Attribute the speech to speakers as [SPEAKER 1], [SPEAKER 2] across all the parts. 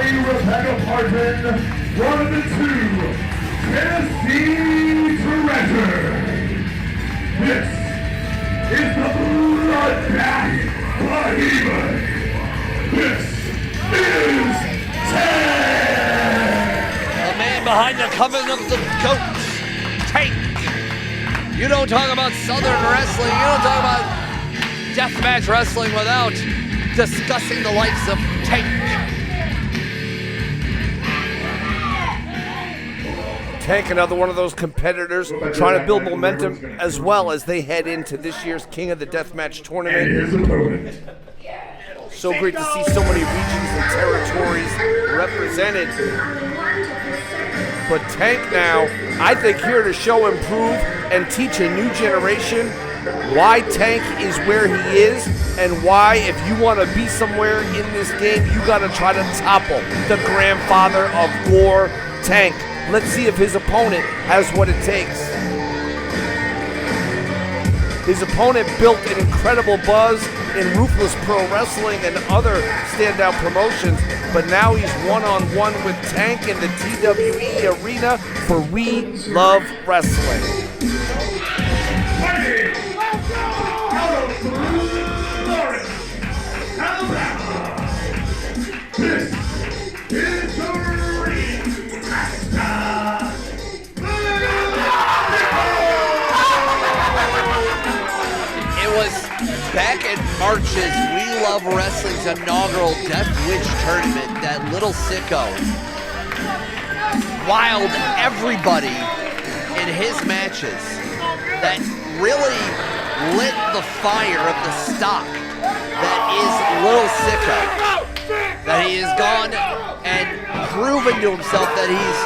[SPEAKER 1] Rebecca Parton, 1 and 2, Tennessee Treasure. This is the Bloodbath Behemoth. This is Tank.
[SPEAKER 2] The man behind the coming of the GOAT, Tank. You don't talk about Southern wrestling, you don't talk about deathmatch wrestling without discussing the likes of Tank.
[SPEAKER 3] Tank, another one of those competitors trying to build momentum as well as they head into this year's King of the Deathmatch tournament.
[SPEAKER 1] His opponent.
[SPEAKER 3] So great to see so many regions and territories represented. But Tank now, I think, here to show, improve, and teach a new generation why Tank is where he is and why, if you want to be somewhere in this game, you got to try to topple the grandfather of Gore, Tank. Let's see if his opponent has what it takes. His opponent built an incredible buzz in Ruthless Pro Wrestling and other standout promotions, but now he's one-on-one with Tank in the TWE arena for We Love Wrestling.
[SPEAKER 1] Out of Florida, Alabama, this is the Ring Master.
[SPEAKER 2] It was back in March's We Love Wrestling's inaugural Death Witch tournament that Lil Sicko wowed everybody in his matches that really lit the fire of the stock that is Lil Sicko. That he has gone and proven to himself that he's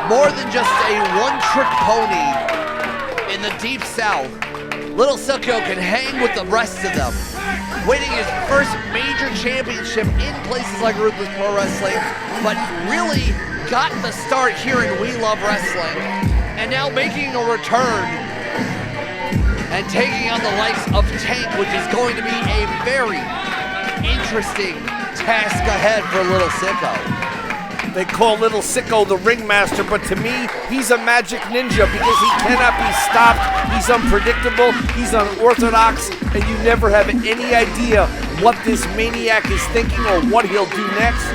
[SPEAKER 2] more than just a one-trick pony in the Deep South. Lil Sicko can hang with the rest of them, winning his first major championship in places like Ruthless Pro Wrestling, but really got the start here in We Love Wrestling, and now making a return and taking on the likes of Tank, which is going to be a very interesting task ahead for Lil Sicko.
[SPEAKER 3] They call Lil Sicko the ringmaster, but to me, he's a magic ninja because he cannot be stopped. He's unpredictable, he's unorthodox, and you never have any idea what this maniac is thinking or what he'll do next.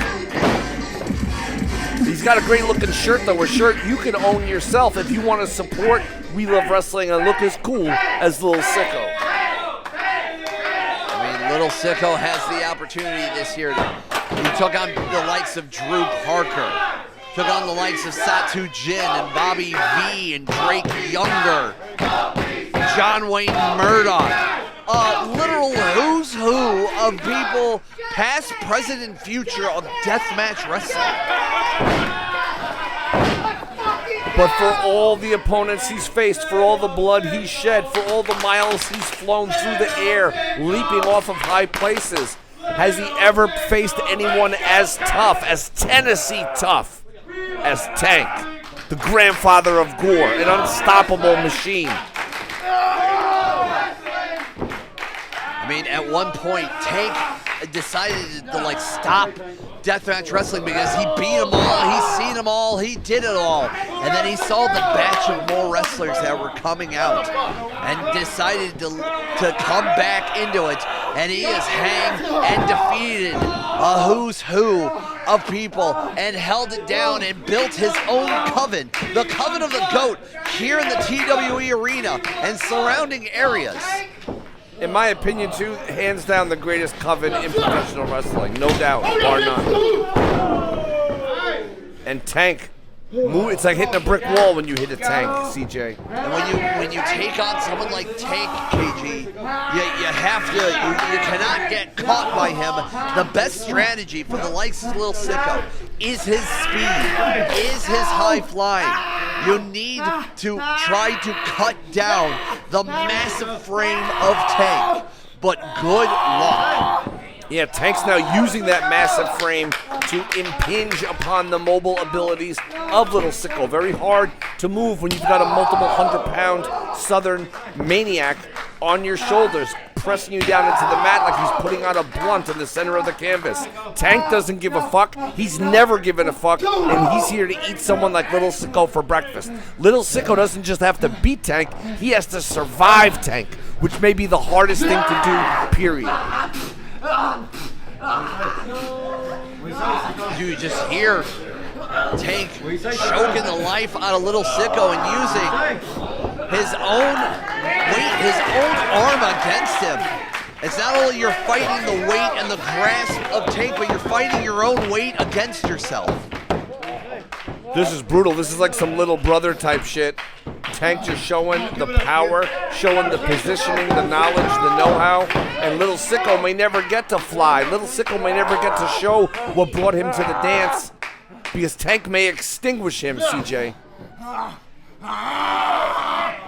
[SPEAKER 3] He's got a great looking shirt though, a shirt you can own yourself if you want to support We Love Wrestling and look as cool as Lil Sicko.
[SPEAKER 2] Lil Sicko has the opportunity this year. He took on the likes of Drew Parker, took on the likes of Satu Jin and Bobby V and Drake Younger, John Wayne Murdoch. A literal who's who of people past, present, and future of deathmatch wrestling.
[SPEAKER 3] But for all the opponents he's faced, for all the blood he's shed, for all the miles he's flown through the air, leaping off of high places, has he ever faced anyone as tough, as Tennessee tough, as Tank, the grandfather of Gore, an unstoppable machine?
[SPEAKER 2] I mean, at one point, Tank decided to stop deathmatch wrestling because he beat them all, he's seen them all, he did it all. And then he saw the batch of more wrestlers that were coming out and decided to come back into it. And he has hanged and defeated a who's who of people and held it down and built his own coven, the Coven of the GOAT, here in the TWE arena and surrounding areas.
[SPEAKER 3] In my opinion, too, hands down the greatest coven in professional wrestling, no doubt, bar none. And Tank, it's like hitting a brick wall when you hit a Tank, CJ.
[SPEAKER 2] And when you take on someone like Tank, KG, you cannot get caught by him. The best strategy for the likes of Lil Sicko is his speed, is his high flying. You need to try to cut down the massive frame of Tank, but good luck.
[SPEAKER 3] Yeah, Tank's now using that massive frame to impinge upon the mobile abilities of Lil Sicko. Very hard to move when you've got a multiple 100-pound Southern maniac on your shoulders. pressing you down into the mat like he's putting on a blunt in the center of the canvas. Tank doesn't give a fuck. He's never given a fuck, and he's here to eat someone like Lil Sicko for breakfast. Lil Sicko doesn't just have to beat Tank, he has to survive Tank, which may be the hardest thing to do, period.
[SPEAKER 2] You just hear Tank choking the life out of Lil Sicko and using his own weight, his own arm against him. It's not only you're fighting the weight and the grasp of Tank, but you're fighting your own weight against yourself.
[SPEAKER 3] This is brutal. This is like some little brother type shit. Tank just showing the power, showing the positioning, the knowledge, the know-how, and Lil Sicko may never get to fly. Lil Sicko may never get to show what brought him to the dance because Tank may extinguish him, CJ.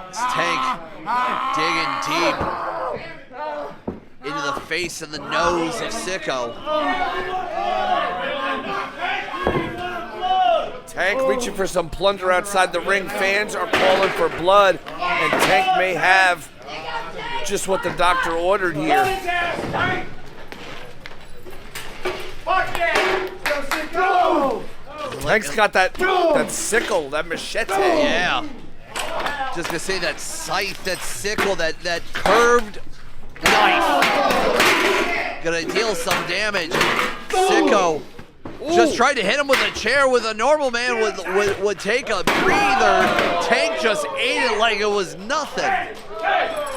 [SPEAKER 2] It's Tank digging deep into the face and the nose of Sicko.
[SPEAKER 3] Tank reaching for some plunder outside the ring. Fans are calling for blood, and Tank may have just what the doctor ordered here. Tank's got that sickle, that machete.
[SPEAKER 2] Yeah. Just gonna say that scythe, that sickle, that curved knife. Gonna deal some damage. Sicko just tried to hit him with a chair with a normal man would take a breather. Tank just ate it like it was nothing.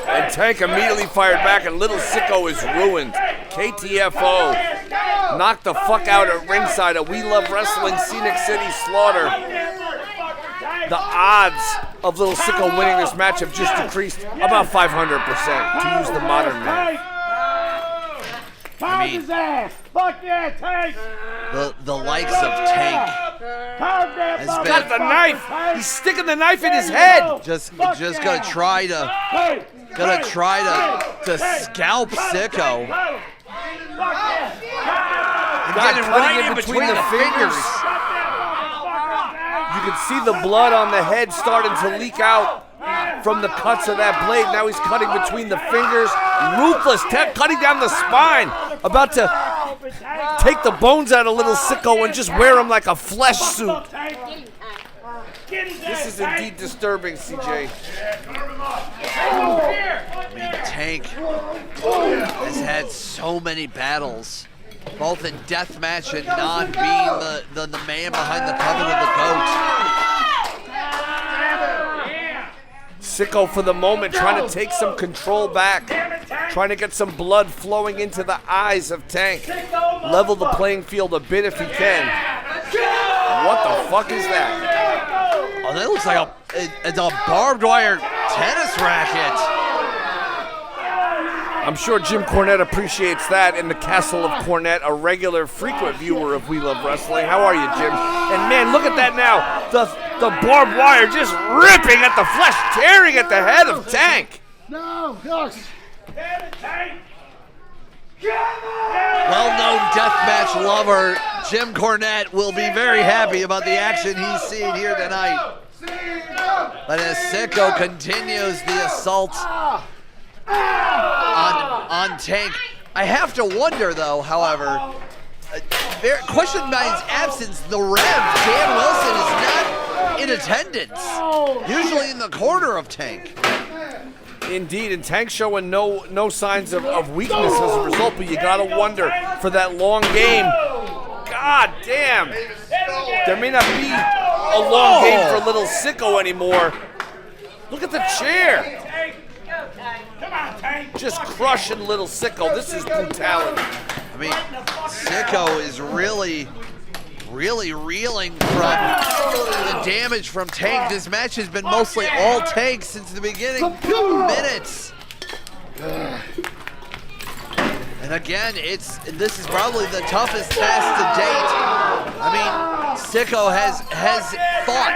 [SPEAKER 3] And Tank immediately fired back, and Lil Sicko is ruined. KTFO knocked the fuck out at ringside at We Love Wrestling Scenic City Slaughter. The odds of Lil Sicko winning this match have just decreased about 500%, to use the modern math.
[SPEAKER 2] I mean,
[SPEAKER 1] Fuck yeah, Tank!
[SPEAKER 2] the likes of Tank has
[SPEAKER 3] Got the
[SPEAKER 2] been
[SPEAKER 3] knife. He's sticking the knife in his head.
[SPEAKER 2] just gonna try to scalp Sicko. And get it right in between the fingers.
[SPEAKER 3] You can see the blood on the head starting to leak out from the cuts of that blade. Now he's cutting between the fingers. Ruthless, cutting down the spine. About to take the bones out of Lil Sicko and just wear him like a flesh suit. This is indeed disturbing, CJ.
[SPEAKER 2] I mean, Tank has had so many battles, both in deathmatch and non-being the man behind the coven of the goat.
[SPEAKER 3] Sicko for the moment trying to take some control back, trying to get some blood flowing into the eyes of Tank. Level the playing field a bit if he can. What the fuck is that?
[SPEAKER 2] Oh, that looks like it's a barbed wire tennis racket.
[SPEAKER 3] I'm sure Jim Cornette appreciates that in the Castle of Cornette, a regular, frequent viewer of We Love Wrestling. How are you, Jim? And man, look at that now. The barbed wire just ripping at the flesh, tearing at the head of Tank.
[SPEAKER 1] No, gosh.
[SPEAKER 2] Well-known deathmatch lover Jim Cornette will be very happy about the action he's seen here tonight. But as Sicko continues the assault on Tank, I have to wonder, though, however, question by his absence, the Rev, Dan Wilson, is not in attendance, usually in the corner of Tank.
[SPEAKER 3] Indeed, and Tank showing no signs of weakness as a result, but you gotta wonder for that long game. God damn. There may not be a long game for Lil Sicko anymore. Look at the chair. Just crushing Lil Sicko. This is brutality.
[SPEAKER 2] I mean, Sicko is really reeling from the damage from Tank. This match has been mostly all Tank since the beginning. Minutes. And again, this is probably the toughest task to date. I mean, Sicko has fought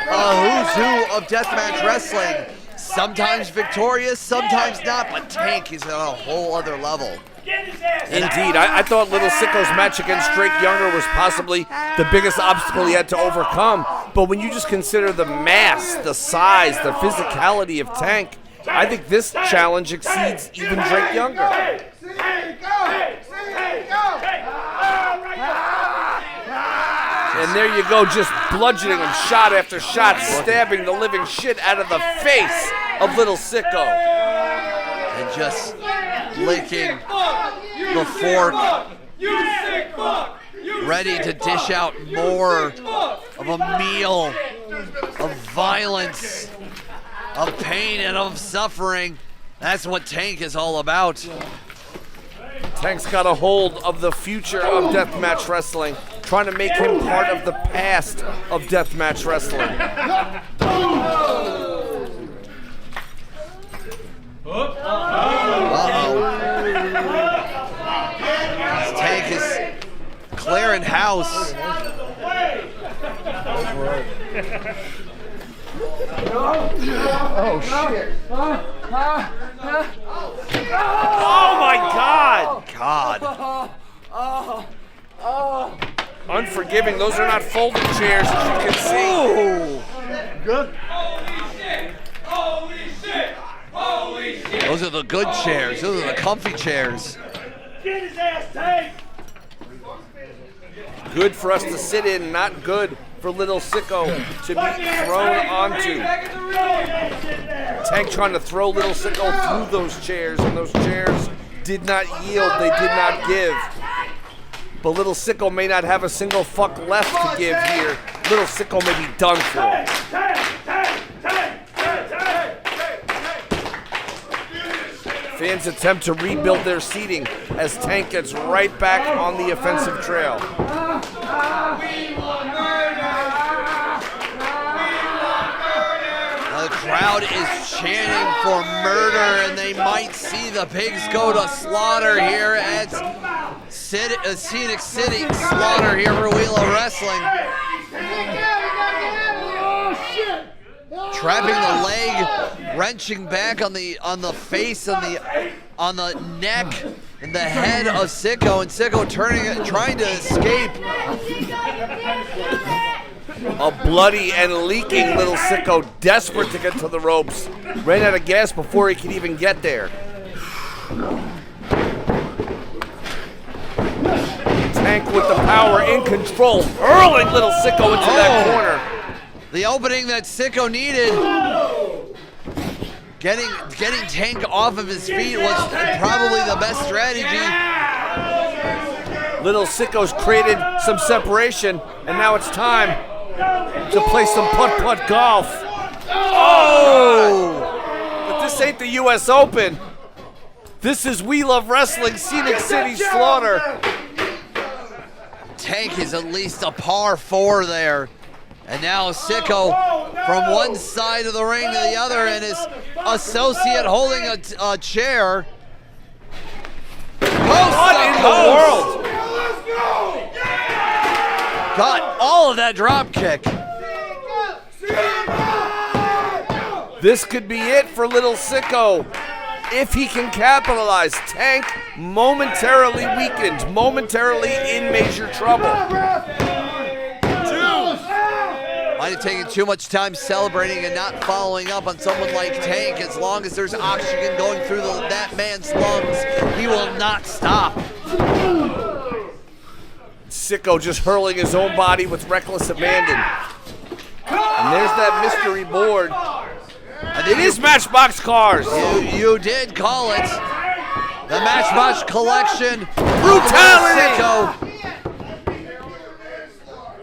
[SPEAKER 2] a who's who of deathmatch wrestling. Sometimes victorious, sometimes not, but Tank is on a whole other level.
[SPEAKER 3] Indeed, I thought Lil Sicko's match against Drake Younger was possibly the biggest obstacle he had to overcome. But when you just consider the mass, the size, the physicality of Tank, I think this challenge exceeds even Drake Younger. And there you go, just bludgeoning him shot after shot, stabbing the living shit out of the face of Lil Sicko.
[SPEAKER 2] And just licking the fork, ready to dish out more of a meal of violence, of pain, and of suffering. That's what Tank is all about.
[SPEAKER 3] Tank's got a hold of the future of deathmatch wrestling, trying to make him part of the past of deathmatch wrestling.
[SPEAKER 2] Tank is clearing house.
[SPEAKER 1] Oh, shit.
[SPEAKER 3] Oh my God!
[SPEAKER 2] God.
[SPEAKER 3] Unforgiving. Those are not folding chairs, as you can see.
[SPEAKER 1] Good.
[SPEAKER 2] Those are the good chairs. Those are the comfy chairs.
[SPEAKER 1] Get his ass, Tank.
[SPEAKER 3] Good for us to sit in, not good for Lil Sicko to be thrown onto. Tank trying to throw Lil Sicko through those chairs, and those chairs did not yield, they did not give. But Lil Sicko may not have a single fuck left to give here. Lil Sicko may be done for. Fans attempt to rebuild their seating as Tank gets right back on the offensive trail.
[SPEAKER 2] The crowd is chanting for murder, and they might see the pigs go to slaughter here at Scenic City Slaughter here for Wheeler Wrestling. Trapping the leg, wrenching back on the face, on the neck, and the head of Sicko, and Sicko trying to escape.
[SPEAKER 3] A bloody and leaking Lil Sicko, desperate to get to the ropes. Ran out of gas before he could even get there. Tank with the power, in control, hurling Lil Sicko into that corner.
[SPEAKER 2] The opening that Sicko needed. Getting Tank off of his feet was probably the best strategy.
[SPEAKER 3] Lil Sicko's created some separation, and now it's time to play some putt-putt golf. Oh! But this ain't the U.S. Open. This is We Love Wrestling Scenic City Slaughter.
[SPEAKER 2] Tank is at least a par 4 there. And now Sicko from one side of the ring to the other, and his associate holding a chair.
[SPEAKER 3] What in the world?
[SPEAKER 2] Got all of that drop kick.
[SPEAKER 3] This could be it for Lil Sicko if he can capitalize. Tank momentarily weakened, momentarily in major trouble.
[SPEAKER 2] Might have taken too much time celebrating and not following up on someone like Tank. As long as there's oxygen going through that man's lungs, he will not stop.
[SPEAKER 3] Sicko just hurling his own body with reckless abandon. And there's that mystery board. And it is Matchbox Cars.
[SPEAKER 2] You did call it. The Matchbox Collection.
[SPEAKER 3] Brutality.
[SPEAKER 2] Sicko.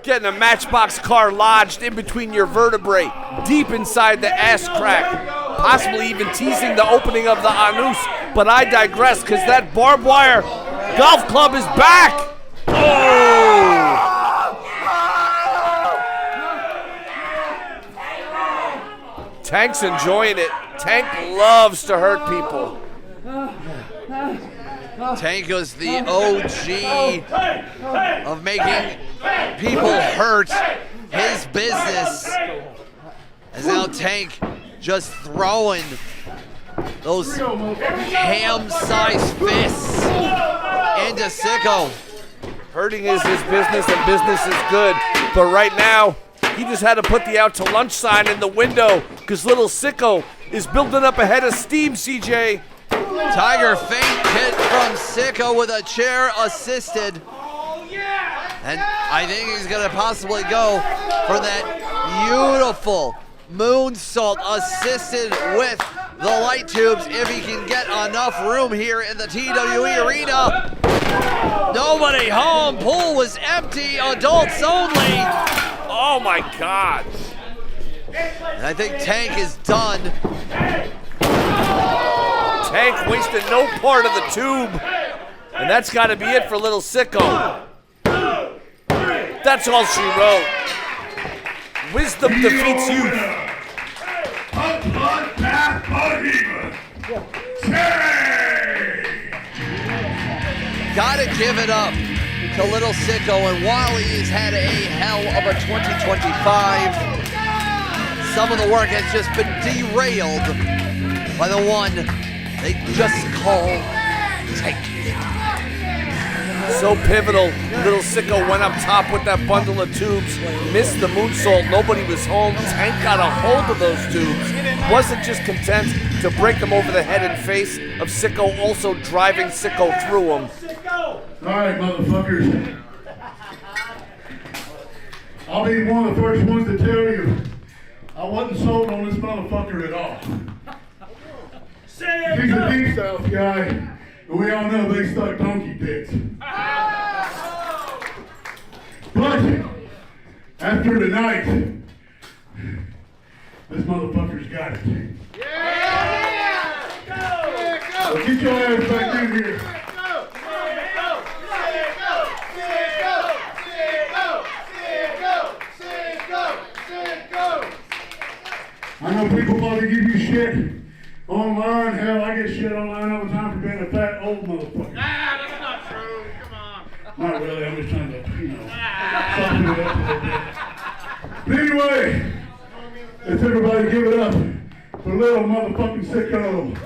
[SPEAKER 3] Getting a Matchbox car lodged in between your vertebrae, deep inside the ass crack, possibly even teasing the opening of the anus. But I digress, because that barbed wire golf club is back. Oh! Tank's enjoying it. Tank loves to hurt people.
[SPEAKER 2] Tank is the OG of making people hurt his business. As now Tank just throwing those ham-sized fists into Sicko.
[SPEAKER 3] Hurting is his business, and business is good. But right now, he just had to put the out to lunch sign in the window because Lil Sicko is building up a head of steam, CJ.
[SPEAKER 2] Tiger feint hit from Sicko with a chair assisted. And I think he's gonna possibly go for that beautiful moonsault assisted with the light tubes if he can get enough room here in the TWE arena. Nobody home, pool was empty, adults only.
[SPEAKER 3] Oh my God.
[SPEAKER 2] And I think Tank is done.
[SPEAKER 3] Tank wasted no part of the tube. And that's gotta be it for Lil Sicko. That's all she wrote. Wisdom defeats youth.
[SPEAKER 2] Gotta give it up to Lil Sicko, and while he's had a hell of a 2025, some of the work has just been derailed by the one they just call Tank.
[SPEAKER 3] So pivotal. Lil Sicko went up top with that bundle of tubes, missed the moonsault, nobody was home. Tank got a hold of those tubes, wasn't just content to break them over the head and face of Sicko, also driving Sicko through them.
[SPEAKER 4] Alright, motherfuckers. I'll be one of the first ones to tell you I wasn't sold on this motherfucker at all. He's a deep south guy, and we all know they suck donkey dicks. But after tonight, this motherfucker's got it. So get your ass back in here. I know people probably give you shit online. Hell, I get shit online all the time for being a fat old motherfucker.
[SPEAKER 1] Nah, that's not true. Come on.
[SPEAKER 4] Not really, I'm just trying to, soften it up a little bit. But anyway, let's everybody give it up for little motherfucking Sicko.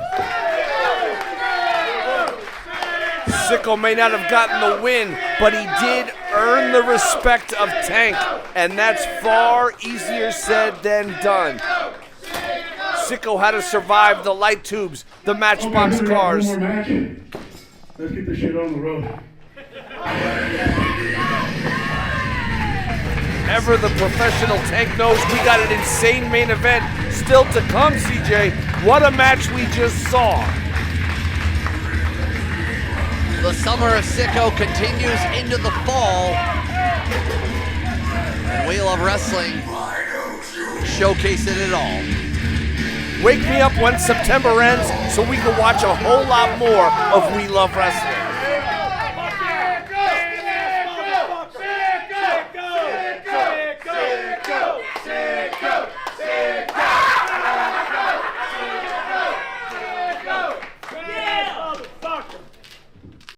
[SPEAKER 3] Sicko may not have gotten the win, but he did earn the respect of Tank, and that's far easier said than done. Sicko had to survive the light tubes, the matchbox
[SPEAKER 4] Okay,
[SPEAKER 3] cars.
[SPEAKER 4] one more match. Let's get this shit on the road.
[SPEAKER 3] Ever the professional Tank knows we got an insane main event still to come, CJ. What a match we just saw.
[SPEAKER 2] The summer of Sicko continues into the fall. And We Love Wrestling showcasing it all.
[SPEAKER 3] Wake me up when September ends so we can watch a whole lot more of We Love Wrestling.